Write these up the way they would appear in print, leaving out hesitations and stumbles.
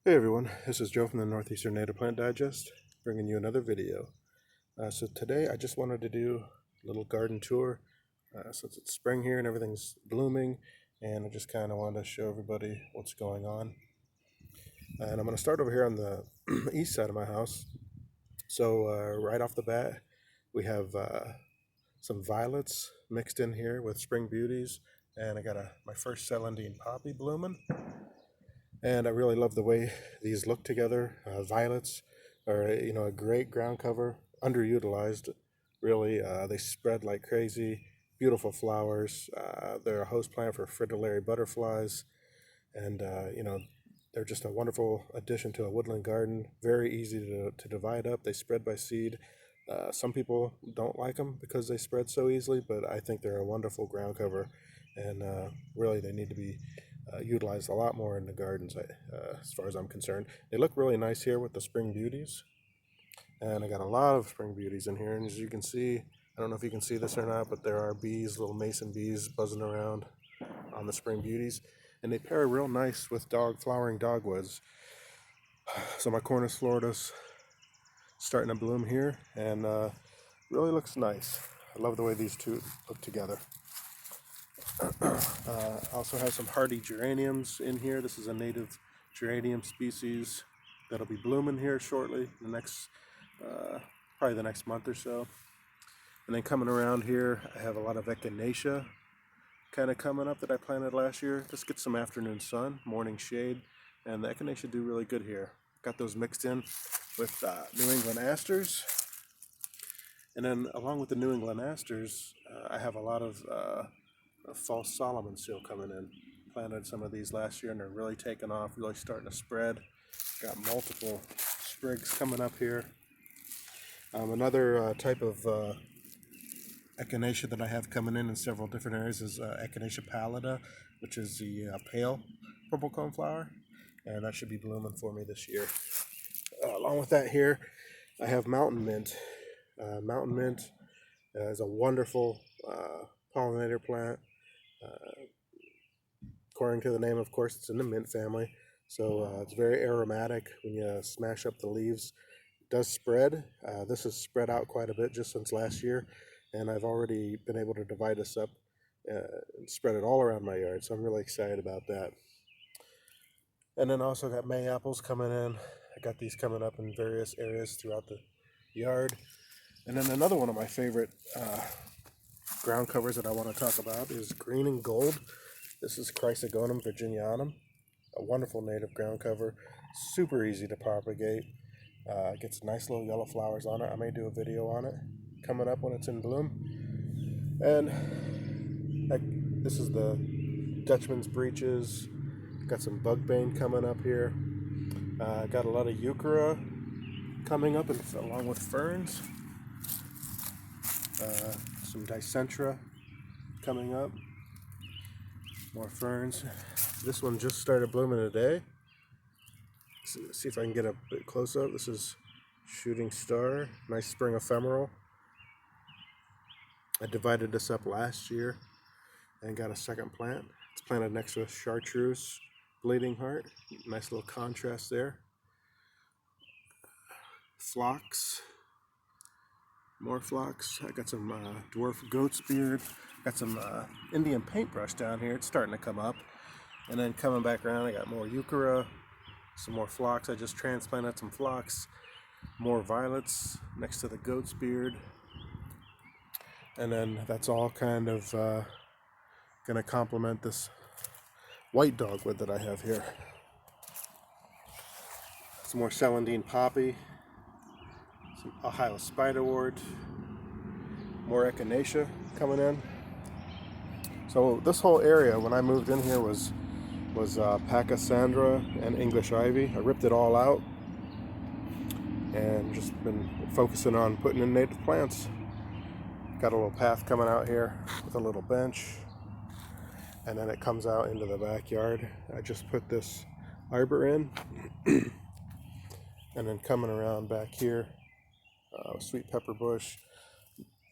Hey everyone, this is Joe from the Northeastern Native Plant Digest, bringing you another video. So today I just wanted to do a little garden tour since it's spring here and everything's blooming, and I just kind of wanted to show everybody what's going on. And I'm going to start over here on the east side of my house. So right off the bat, we have some violets mixed in here with spring beauties, and I got my first celandine poppy blooming. And I really love the way these look together. Violets are a great ground cover, underutilized. Really, they spread like crazy. Beautiful flowers. They're a host plant for fritillary butterflies, and they're just a wonderful addition to a woodland garden. Very easy to divide up. They spread by seed. Some people don't like them because they spread so easily, but I think they're a wonderful ground cover, and really they need to be utilized a lot more in the gardens as far as I'm concerned. They look really nice here with the spring beauties, and I got a lot of spring beauties in here, and as you can see, I don't know if you can see this or not, but there are bees, little mason bees buzzing around on the spring beauties, and they pair real nice with flowering dogwoods. So my Cornus Florida's starting to bloom here, and really looks nice. I love the way these two look together. Also have some hardy geraniums in here. This is a native geranium species that'll be blooming here shortly, probably the next month or so. And then coming around here, I have a lot of echinacea kind of coming up that I planted last year. Just get some afternoon sun, morning shade, and the echinacea do really good here. Got those mixed in with New England asters. And then along with the New England asters, I have a lot of false Solomon seal coming in. Planted some of these last year and they're really taking off, really starting to spread. Got multiple sprigs coming up here. Another type of echinacea that I have coming in several different areas is Echinacea pallida, which is the pale purple coneflower, and that should be blooming for me this year. Along with that here, I have mountain mint. Mountain mint is a wonderful pollinator plant. According to the name, of course, it's in the mint family, so it's very aromatic when you smash up the leaves. It does spread. This has spread out quite a bit just since last year, and I've already been able to divide this up and spread it all around my yard, so I'm really excited about that. And then also got May apples coming in. I got these coming up in various areas throughout the yard. And then another one of my favorite ground covers that I want to talk about is green and gold. This is Chrysogonum virginianum, a wonderful native ground cover, super easy to propagate. Gets nice little yellow flowers on it. I may do a video on it coming up when it's in bloom. And this is the Dutchman's breeches. Got some bugbane coming up here. Got a lot of euchera coming up along with ferns. Some dicentra coming up. More ferns. This one just started blooming today. Let's see if I can get a bit close up. This is shooting star, nice spring ephemeral. I divided this up last year and got a second plant. It's planted next to a chartreuse bleeding heart. Nice little contrast there. Phlox. More phlox. I got some dwarf goat's beard. Got some Indian paintbrush down here. It's starting to come up. And then coming back around, I got more euchera, some more phlox. I just transplanted some phlox. More violets next to the goat's beard. And then that's all kind of going to complement this white dogwood that I have here. Some more celandine poppy. Some Ohio spiderwort. More echinacea coming in. So this whole area when I moved in here was Pachysandra and English ivy. I ripped it all out and just been focusing on putting in native plants. Got a little path coming out here with a little bench, and then it comes out into the backyard. I just put this arbor in and then coming around back here, sweet pepper bush.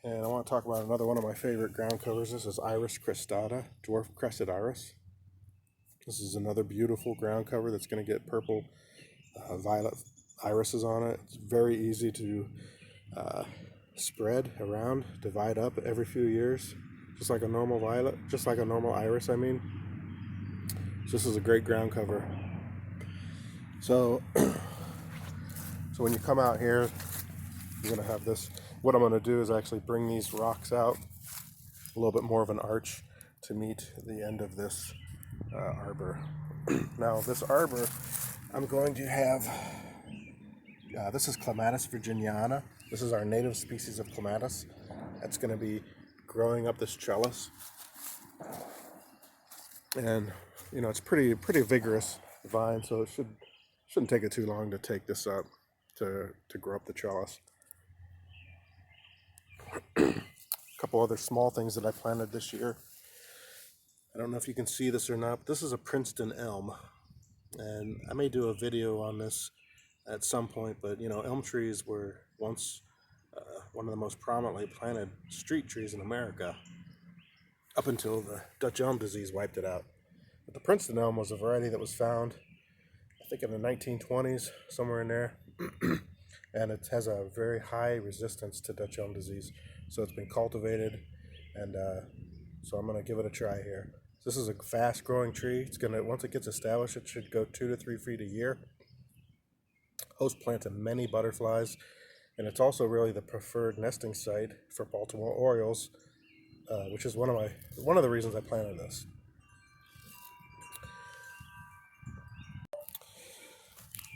And I want to talk about another one of my favorite ground covers. This is Iris cristata, dwarf crested iris. This is another beautiful ground cover that's going to get purple violet irises on it. It's very easy to spread around, divide up every few years, just like a normal violet, just like a normal iris, I mean. So this is a great ground cover. So, so when you come out here, you're gonna have this. What I'm gonna do is actually bring these rocks out a little bit more of an arch to meet the end of this arbor. Now this arbor, I'm going to have, this is Clematis virginiana. This is our native species of clematis. That's going to be growing up this trellis. And, you know, it's pretty vigorous vine, so it shouldn't take it too long to take this up to grow up the trellis. A couple other small things that I planted this year. I don't know if you can see this or not, but this is a Princeton elm. And I may do a video on this at some point, but you know, elm trees were once one of the most prominently planted street trees in America, up until the Dutch elm disease wiped it out. But the Princeton elm was a variety that was found, I think, in the 1920s, somewhere in there, and it has a very high resistance to Dutch elm disease. So it's been cultivated, and so I'm going to give it a try here. This is a fast-growing tree. It's gonna, once it gets established, it should go 2 to 3 feet a year. Host plant to many butterflies, and it's also really the preferred nesting site for Baltimore Orioles, which is one of the reasons I planted this.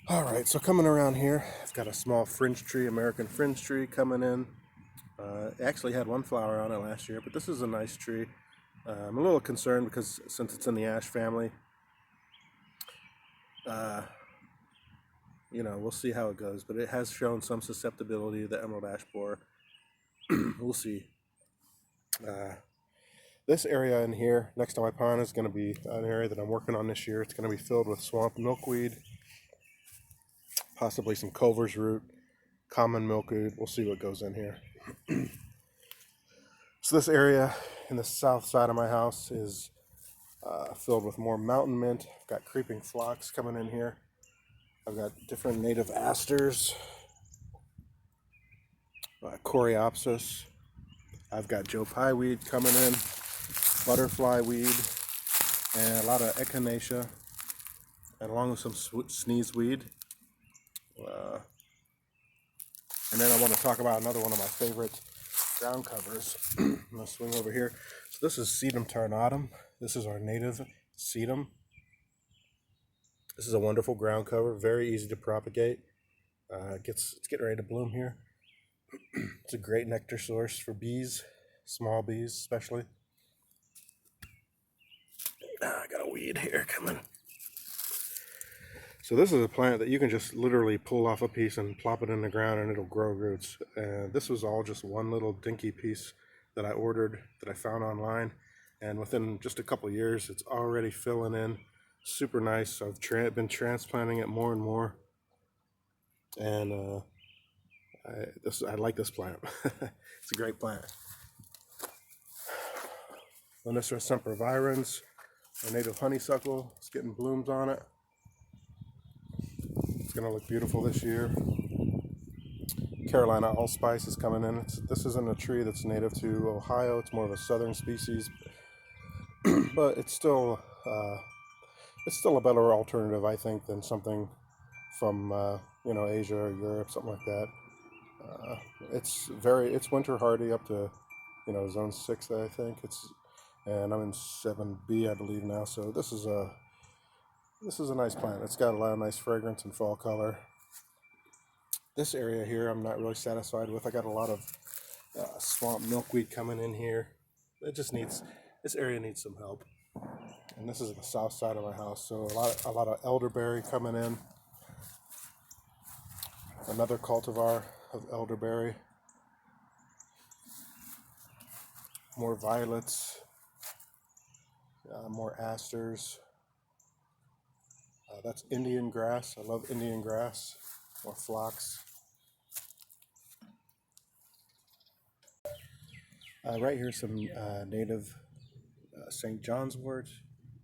All right, so coming around here, I've got a small fringe tree, American fringe tree, coming in. It actually had one flower on it last year, but this is a nice tree. I'm a little concerned because since it's in the ash family, you know, we'll see how it goes, but it has shown some susceptibility to the emerald ash borer. We'll see. This area in here next to my pond is going to be an area that I'm working on this year. It's going to be filled with swamp milkweed, possibly some Culver's root, common milkweed. We'll see what goes in here. So this area in the south side of my house is filled with more mountain mint. I've got creeping phlox coming in here. I've got different native asters, coreopsis. I've got Joe Pye weed coming in, butterfly weed, and a lot of echinacea, and along with some sneeze weed. And then I want to talk about another one of my favorite ground covers. I'm going to swing over here. So this is Sedum tarnatum. This is our native sedum. This is a wonderful ground cover, very easy to propagate. It's getting ready to bloom here. It's a great nectar source for bees, small bees especially. I got a weed here coming. So this is a plant that you can just literally pull off a piece and plop it in the ground and it'll grow roots. And this was all just one little dinky piece that I ordered, that I found online. And within just a couple years, it's already filling in. Super nice. I've been transplanting it more and more. And I like this plant. It's a great plant. Lonicera sempervirens, our native honeysuckle. It's getting blooms on it. It's going to look beautiful this year. Carolina allspice is coming in. This isn't a tree that's native to Ohio. It's more of a southern species, but it's still a better alternative, I think, than something from you know, Asia or Europe, something like that. It's winter hardy up to, you know, zone 6, I think. And I'm in 7B, I believe now. So this is a nice plant. It's got a lot of nice fragrance and fall color. This area here, I'm not really satisfied with. I got a lot of swamp milkweed coming in here. This area needs some help. And this is the south side of my house, so a lot of elderberry coming in. Another cultivar of elderberry. More violets. More asters. That's Indian grass. I love Indian grass. More phlox. Right here, some native St. John's wort.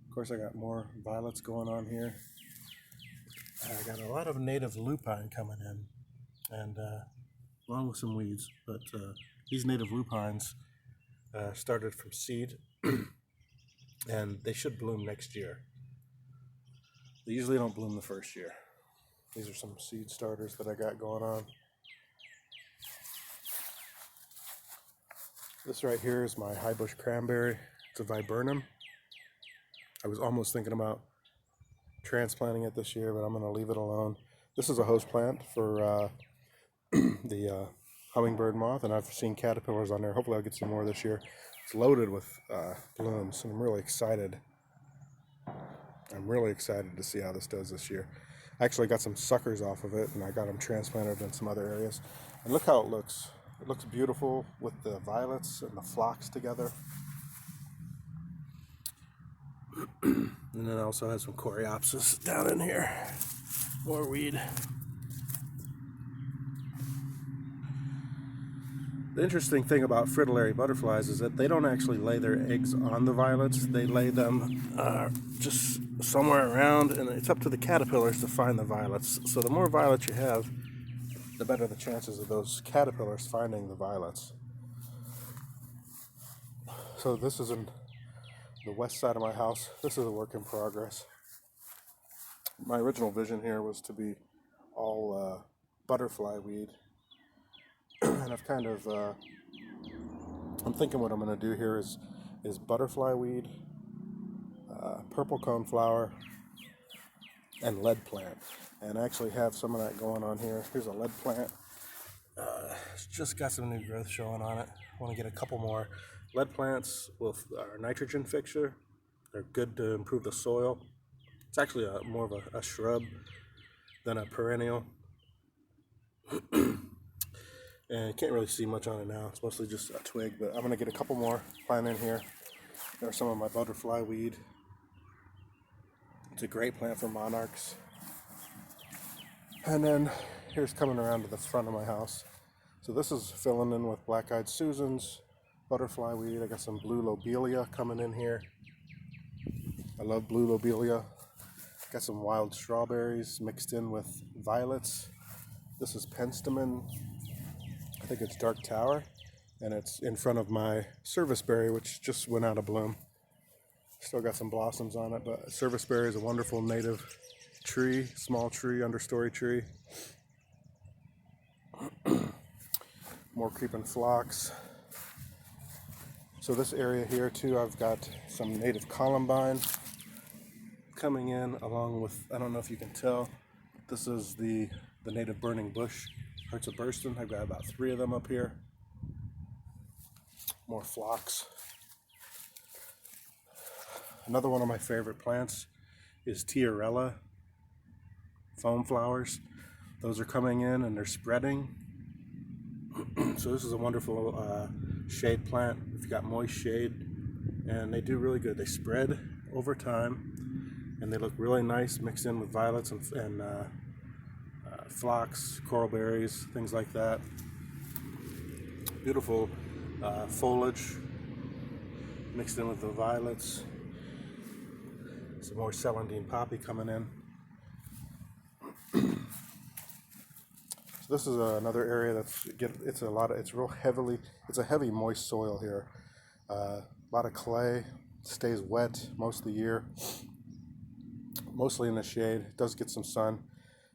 Of course, I got more violets going on here. I got a lot of native lupine coming in, and along with some weeds. But these native lupines started from seed, and they should bloom next year. They usually don't bloom the first year. These are some seed starters that I got going on. This right here is my high bush cranberry. It's a viburnum. I was almost thinking about transplanting it this year, but I'm going to leave it alone. This is a host plant for the hummingbird moth, and I've seen caterpillars on there. Hopefully I'll get some more this year. It's loaded with blooms, and I'm really excited. I'm really excited to see how this does this year. I actually got some suckers off of it, and I got them transplanted in some other areas. And look how it looks. It looks beautiful with the violets and the phlox together. And then I also have some coreopsis down in here. More weed. The interesting thing about fritillary butterflies is that they don't actually lay their eggs on the violets. They lay them just somewhere around, and it's up to the caterpillars to find the violets. So the more violets you have, the better the chances of those caterpillars finding the violets. So this is in the west side of my house. This is a work in progress. My original vision here was to be all butterfly weed. And I've kind of, I'm thinking what I'm going to do here is butterfly weed, purple coneflower, and lead plant. And I actually have some of that going on here. Here's a lead plant. It's just got some new growth showing on it. I want to get a couple more. Lead plants are nitrogen fixer. They're good to improve the soil. It's actually more of a shrub than a perennial. And you can't really see much on it now. It's mostly just a twig, but I'm going to get a couple more plant in here. There's some of my butterfly weed. It's a great plant for monarchs. And then here's coming around to the front of my house. So this is filling in with black-eyed Susans, butterfly weed. I got some blue lobelia coming in here. I love blue lobelia. Got some wild strawberries mixed in with violets. This is penstemon. I think it's Dark Tower, and it's in front of my serviceberry, which just went out of bloom. Still got some blossoms on it, but serviceberry is a wonderful native tree, small tree, understory tree. More creeping phlox. So this area here too, I've got some native columbine coming in along with, I don't know if you can tell, this is the native burning bush. Hearts of bursting. I've got about 3 of them up here. More phlox. Another one of my favorite plants is tiarella foam flowers. Those are coming in and they're spreading. So this is a wonderful shade plant if you got moist shade, and they do really good. They spread over time and they look really nice mixed in with violets and phlox, coral berries, things like that. Beautiful foliage mixed in with the violets. Some more celandine poppy coming in. So this is another area it's a heavy moist soil here. A lot of clay, stays wet most of the year, mostly in the shade. It does get some sun.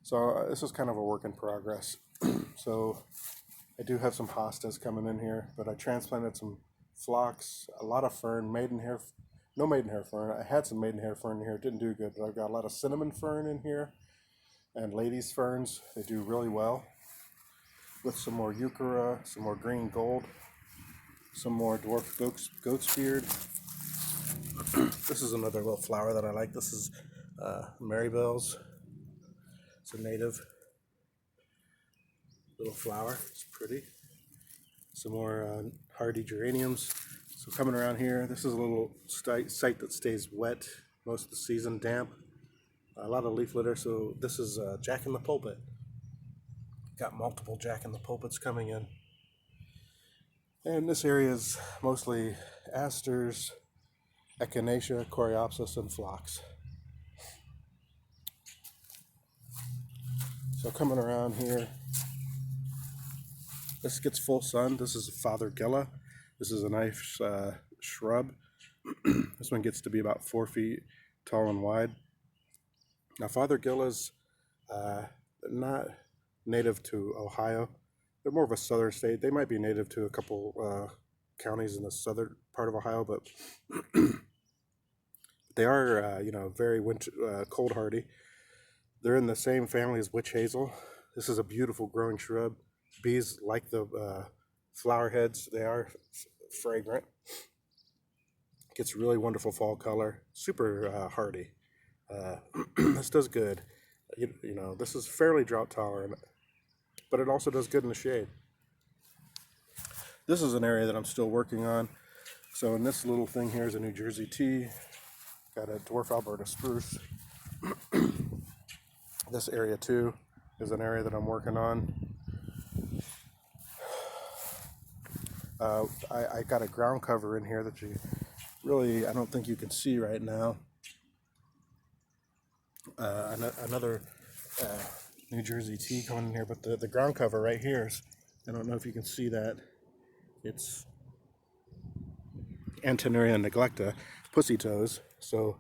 So this is kind of a work in progress. So I do have some hostas coming in here, but I transplanted some phlox, a lot of fern, no maidenhair fern. I had some maidenhair fern in here, it didn't do good, but I've got a lot of cinnamon fern in here and ladies ferns. They do really well. With some more euchera, some more green gold, some more dwarf goat's beard. This is another little flower that I like. This is marybells. It's a native little flower. It's pretty. Some more hardy geraniums. So coming around here, this is a little site that stays wet most of the season, damp. A lot of leaf litter. So this is Jack in the Pulpit. Got multiple Jack in the Pulpits coming in. And this area is mostly asters, echinacea, coreopsis, and phlox. So coming around here, this gets full sun. This is Fothergilla. This is a nice shrub. This one gets to be about 4 feet tall and wide. Now Fothergillas, not native to Ohio. They're more of a southern state. They might be native to a couple counties in the southern part of Ohio, but they are, very cold hardy. They're in the same family as witch hazel. This is a beautiful growing shrub. Bees like the flower heads. They are fragrant. Gets really wonderful fall color. Super hardy. This does good. This is fairly drought tolerant, but it also does good in the shade. This is an area that I'm still working on. So in this little thing here is a New Jersey tea. Got a dwarf Alberta spruce. This area too is an area that I'm working on. I got a ground cover in here that I don't think you can see right now. Another New Jersey tea coming in here, but the ground cover right here is, I don't know if you can see that, it's Antineria neglecta, pussy toes. So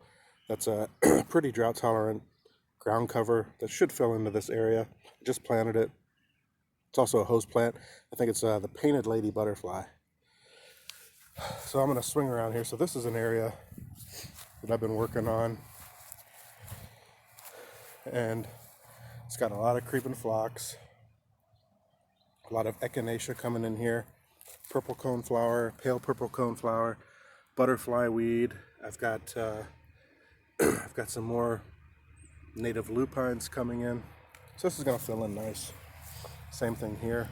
that's a pretty drought tolerant ground cover that should fill into this area. I just planted it. It's also a host plant. I think it's the painted lady butterfly. So I'm going to swing around here. So this is an area that I've been working on, and it's got a lot of creeping phlox, a lot of echinacea coming in here, purple coneflower, pale purple coneflower, butterfly weed. I've got some more native lupines coming in. So this is going to fill in nice. Same thing here.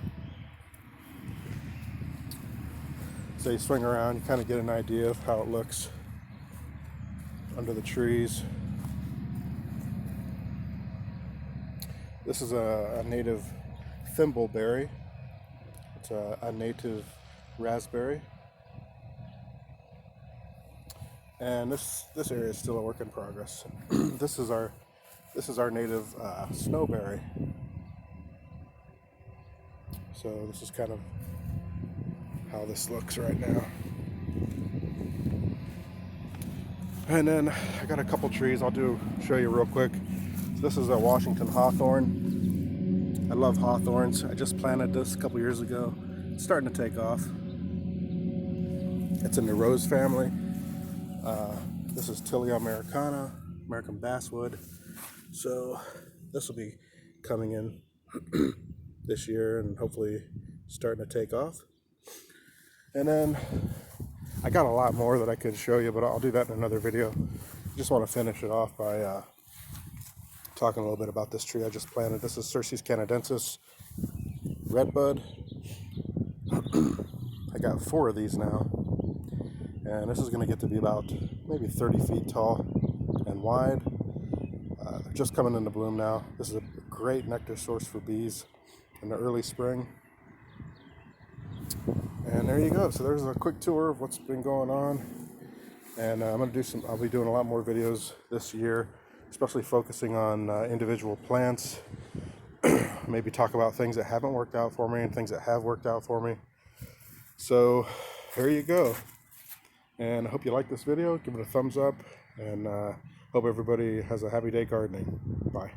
So you swing around, you kind of get an idea of how it looks under the trees. This is a native thimbleberry. It's a native raspberry. And this area is still a work in progress. This is our native snowberry. So this is kind of how this looks right now. And then I got a couple trees I'll show you real quick. So this is a Washington hawthorn. I love hawthorns. I just planted this a couple years ago. It's starting to take off. It's in the rose family. This is Tilia americana, American basswood. So this will be coming in this year and hopefully starting to take off. And then I got a lot more that I could show you, but I'll do that in another video. Just want to finish it off by talking a little bit about this tree I just planted. This is Cerces canadensis redbud. I got 4 of these now, and this is going to get to be about maybe 30 feet tall and wide. They're just coming into bloom now. This is a great nectar source for bees in the early spring. And there you go. So there's a quick tour of what's been going on. And I'll be doing a lot more videos this year, especially focusing on individual plants. Maybe talk about things that haven't worked out for me and things that have worked out for me. So there you go. And I hope you like this video. Give it a thumbs up, and hope everybody has a happy day gardening. Bye.